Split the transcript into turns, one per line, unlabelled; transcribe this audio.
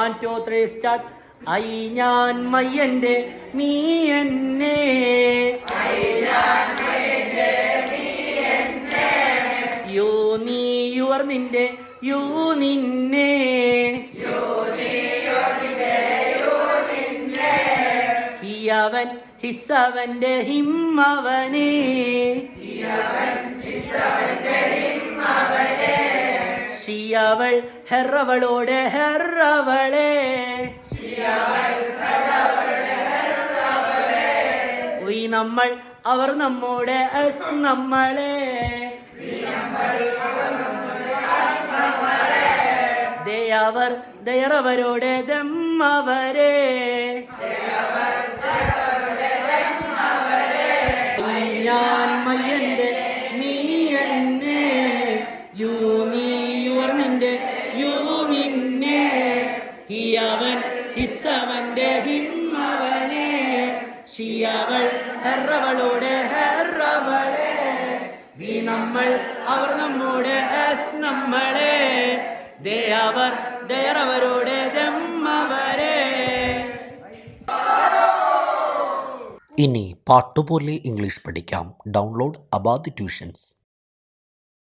1 2 3 start. I ഞാൻ മയ്യന്റെ നീ എന്നെ, യു നീ യുവർ നിന്റെ യു നിന്നെ, ഹിയവൻ ഹിസ്സവന്റെ ഹിം അവനെ, ഷിയവൾ ഹെറവളോടെ ഹെറവളെ, ഉയ് നമ്മൾ അവർ നമ്മോടെ എസ് നമ്മളെ, ദയവർ ദയറവരോടെ ദം അവരെ, ഞാൻ മയ്യന്റെ നീ എന്നെ, യു നീ യുവർ നിന്റെ യു നിന്നെ, ഹിയവൻ ഹിസ്സവന്റെ ഹിമ്മവനെ, ഷിയവൾ ഹെറവളോടെ ഹെറവളെ, വി നമ്മൾ അവർ നമ്മോടെ എസ് നമ്മളെ, ദയവർ ദയറവരോടെ ദം അവരെ.
ഇനി പാട്ടുപോലെ ഇംഗ്ലീഷ് പഠിക്കാം. Download Abad tuitions.